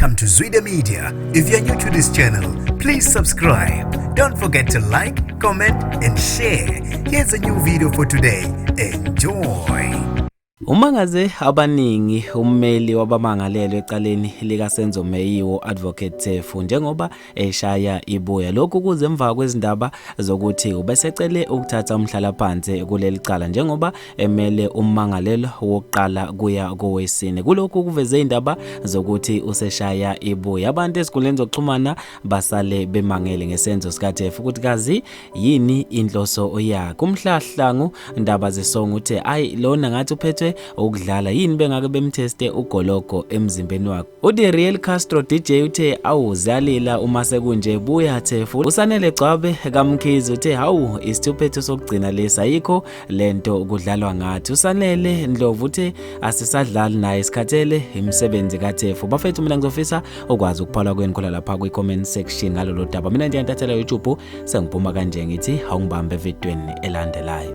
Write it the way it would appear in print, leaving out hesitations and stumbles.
Welcome to Zwida Media. If you're new to this channel, please subscribe. Don't forget to like, comment, and share. Here's a new video for today. Enjoy. Usemangaze abaningi ummeli wabamangalelwe ecaleni likasenzo Meyiwa uAdv Teffo njengoba eshaya ibuya lokhu kuze emva kwezindaba zokuthi ubesecele ukuthatha umhlala phansi kuleli cala njengoba emele ummangalelo wokuqala kuya kowesine. Kulokhu kuveze indaba zokuthi useshaya ibuya. Abantu esikhuleni zokuxhumana basale bemangele ngesenzo sika Teffo ukuthi kazi yini inhloso yakhe. Umhlahlangu indaba zesonga uthe ayi lona ngathi uphethwe ukudlala yini bengake bemteste ugoloko emzimbeni wakhe. uDariel Castro DJ uthe awuzalila uma sekunje buya Teffo. Usanele Gcabe kaMkhize uthe hawu isithuphetho sokugcina lesa yikho lento kudlalwa ngathi. Usanele Ndlovu uthe asisadlali naye isikhathele imisebenzi kaTeffo. Bafethu mina ngizofisa ukwazi ukuphala kwenkula lapha kwi-comment section ngalolu daba. Mina ndiyantathela YouTube sengiphuma kanje ngithi awungibambe evidweni elandelayo.